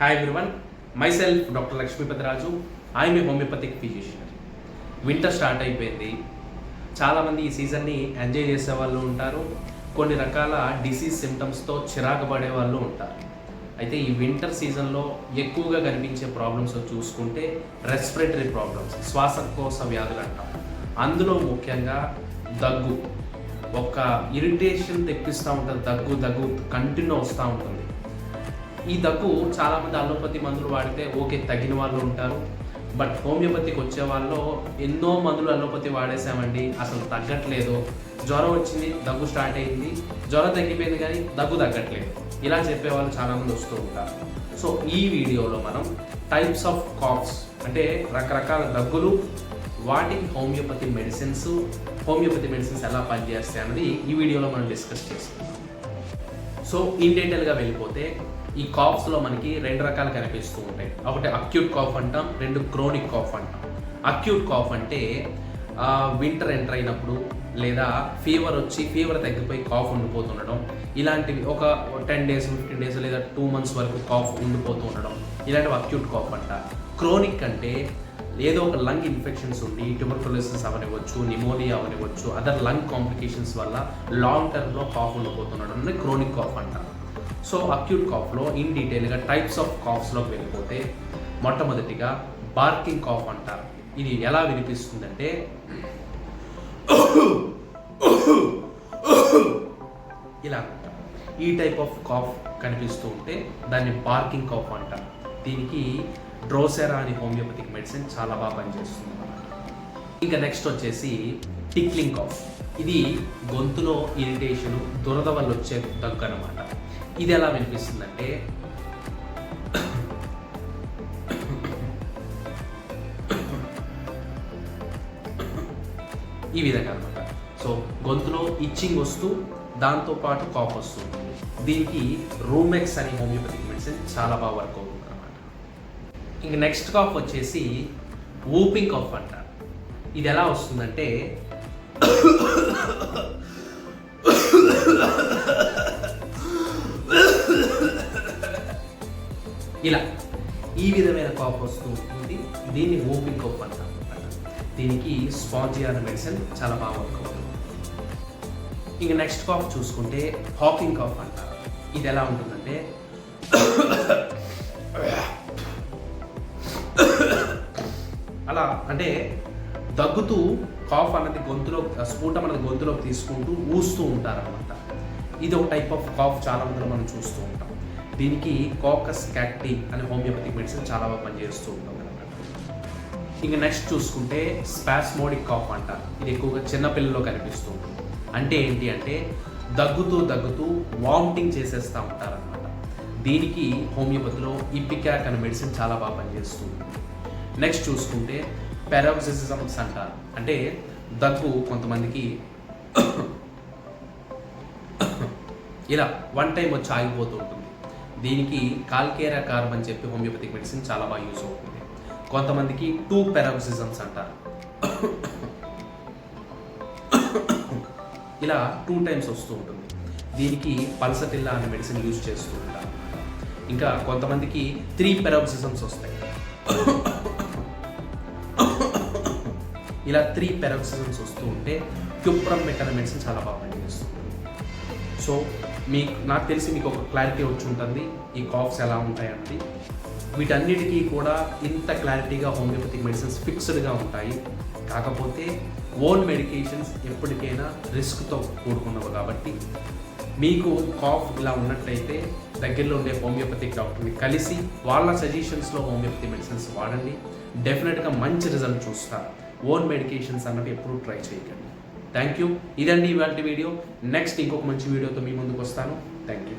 Hi everyone, myself Dr. Lakshmipati Raju. I am a homeopathic physician. Winter start అయిపోయింది. చాలామంది ఈ సీజన్ని enjoy చేసే వాళ్ళు ఉంటారు, కొన్ని రకాల డిసీజ్ సిమ్టమ్స్తో చిరాకు పడే వాళ్ళు ఉంటారు. అయితే ఈ వింటర్ సీజన్లో ఎక్కువగా కనిపించే ప్రాబ్లమ్స్ చూసుకుంటే రెస్పిరేటరీ ప్రాబ్లమ్స్, శ్వాసకోశ వ్యాధులు అంటాం. అందులో ముఖ్యంగా దగ్గు, ఒక ఇరిటేషన్ తెప్పిస్తూ ఉంటుంది. దగ్గు కంటిన్యూ వస్తూ ఉంటుంది. ఈ దగ్గు చాలామంది అలోపతి మందులు వాడితే ఓకే తగిన వాళ్ళు ఉంటారు. బట్ హోమియోపతికి వచ్చే వాళ్ళు ఎన్నో మందులు అలోపతి వాడేసామండి, అసలు తగ్గట్లేదు. జ్వరం వచ్చింది, దగ్గు స్టార్ట్ అయింది, జ్వరం తగ్గిపోయింది కానీ దగ్గు తగ్గట్లేదు, ఇలా చెప్పేవాళ్ళు చాలామంది వస్తూ ఉంటారు. సో ఈ వీడియోలో మనం టైప్స్ ఆఫ్ కాఫ్స్, అంటే రకరకాల దగ్గులు, వాటికి హోమియోపతి మెడిసిన్స్ ఎలా పనిచేస్తాయి అన్నది ఈ వీడియోలో మనం డిస్కస్ చేసుకుంటాం. సో ఇన్ డీటెయిల్గా వెళ్ళిపోతే ఈ కాఫ్స్లో మనకి రెండు రకాలు కనిపిస్తూ ఉంటాయి. ఒకటి అక్యూట్ కాఫ్ అంటాం, రెండు క్రోనిక్ కాఫ్ అంటాం. అక్యూట్ కాఫ్ అంటే వింటర్ ఎంటర్ అయినప్పుడు లేదా ఫీవర్ తగ్గిపోయి కాఫ్ ఉండిపోతుండడం, ఇలాంటివి ఒక 10 days 15 days లేదా 2 months వరకు కాఫ్ ఉండిపోతూ ఉండడం, ఇలాంటివి అక్యూట్ కాఫ్ అంటారు. క్రోనిక్ అంటే ఏదో ఒక లంగ్ ఇన్ఫెక్షన్స్ ఉండి ట్యూబర్కులోసిస్ అవనివ్వచ్చు, నిమోనియా అవనివ్వచ్చు, అదర్ లంగ్ కాంప్లికేషన్స్ వల్ల లాంగ్ టర్మ్లో కాఫ్ ఉండిపోతుండడం క్రోనిక్ కాఫ్ అంటారు. సో అక్యూట్ కాఫ్లో ఇన్ డీటెయిల్గా టైప్స్ ఆఫ్ కాఫ్స్లోకి వెళ్ళిపోతే మొట్టమొదటిగా బార్కింగ్ కాఫ్ అంటారు. ఇది ఎలా వినిపిస్తుందంటే ఇలా ఈ టైప్ ఆఫ్ కాఫ్ కనిపిస్తూ ఉంటే దాన్ని బార్కింగ్ కాఫ్ అంటారు. దీనికి డ్రోసెరా అనే హోమియోపతిక్ మెడిసిన్ చాలా బాగా పనిచేస్తుంది. ఇంకా నెక్స్ట్ వచ్చేసి టిక్లింగ్ కాఫ్. ఇది గొంతులో ఇరిటేషన్, దురద వల్ల వచ్చే దగ్గు అనమాట. ఇది ఎలా వినిపిస్తుందంటే ఈ విధంగా అనమాట. సో గొంతులో ఇచ్చింగ్ వస్తూ దాంతోపాటు కాఫ్ వస్తుంది. దీనికి రూమెక్స్ అనే హోమియోపతిక్ మెడిసిన్ చాలా బాగా వర్క్ అవుతుంది అనమాట. ఇంక నెక్స్ట్ కాఫ్ వచ్చేసి వూపింగ్ కాఫ్ అంటారు. ఇది ఎలా వస్తుందంటే ఇలా ఈ విధమైన కాఫ్ వస్తూ ఉంటుంది. దీన్ని వూపింగ్ కాఫ్ అంటారు. దీనికి స్పాంజియా అనే మెడిసిన్ చాలా బాగా వర్క్ అవుతుంది. ఇంక నెక్స్ట్ కాఫ్ చూసుకుంటే హాకింగ్ కాఫ్ అంటారు. ఇది ఎలా ఉంటుందంటే అలా అంటే దగ్గుతూ కాఫ్ అన్నది స్ఫూటం అన్నది గొంతులోకి తీసుకుంటూ ఊస్తూ ఉంటారనమాట. ఇది ఒక టైప్ ఆఫ్ కాఫ్ చాలా మందిలో మనం చూస్తూ ఉంటాం. దీనికి కాకస్ క్యాక్టీ అనే హోమియోపతిక్ మెడిసిన్ చాలా బాగా పనిచేస్తూ ఉంటుంది అనమాట. ఇంకా నెక్స్ట్ చూసుకుంటే స్పాస్మోడిక్ కాఫ్ అంటారు. ఇది ఎక్కువగా చిన్నపిల్లల్లో కనిపిస్తూ ఉంటుంది. అంటే ఏంటి అంటే దగ్గుతూ వామిటింగ్ చేసేస్తూ ఉంటారనమాట. దీనికి హోమియోపతిలో ఇపికాక్ అనే మెడిసిన్ చాలా బాగా పనిచేస్తుంది. నెక్స్ట్ చూసుకుంటే పెరాక్సిజమ్స్ అంటారు. అంటే దగ్గు కొంతమందికి ఇలా 1 time వచ్చి ఆగిపోతూ ఉంటుంది. దీనికి కాల్కేరా కార్బ్ అని చెప్పి హోమియోపతిక్ మెడిసిన్ చాలా బాగా యూజ్ అవుతుంది. కొంతమందికి 2 పెరాక్సిజమ్స్ అంటారు. ఇలా 2 times వస్తూ ఉంటుంది. దీనికి పల్సటిల్లా అనే మెడిసిన్ యూజ్ చేస్తూ ఉంటారు. ఇంకా కొంతమందికి 3 పెరాక్సిజమ్స్ వస్తాయి. ఇలా 3 పెరాక్సిజమ్స్ వస్తూ ఉంటే క్యూప్రమెట్ అనే మెడిసిన్ చాలా బాగా పనిచేస్తుంది. సో నాకు తెలిసి మీకు ఒక క్లారిటీ వచ్చి ఉంటుంది ఈ కాఫ్స్ ఎలా ఉంటాయండి. వీటన్నిటికీ కూడా ఇంత క్లారిటీగా హోమియోపతిక్ మెడిసిన్స్ ఫిక్స్డ్గా ఉంటాయి. కాకపోతే ఓన్ మెడికేషన్స్ ఎప్పటికైనా రిస్క్తో కూడుకున్నవి కాబట్టి మీకు కాఫ్ ఇలా ఉన్నట్లయితే దగ్గరలో ఉండే హోమియోపతిక్ డాక్టర్ని కలిసి వాళ్ళ సజెషన్స్లో హోమియోపతి మెడిసిన్స్ వాడండి. డెఫినెట్గా మంచి రిజల్ట్ చూస్తారు. ఓన్ మెడికేషన్స్ అన్నవి ఎప్పుడూ ట్రై చేయకండి. Thank you. ఇదండి ఇవాళ వీడియో. నెక్స్ట్ ఇంకొక మంచి వీడియోతో మీ ముందుకు వస్తాను. Thank you.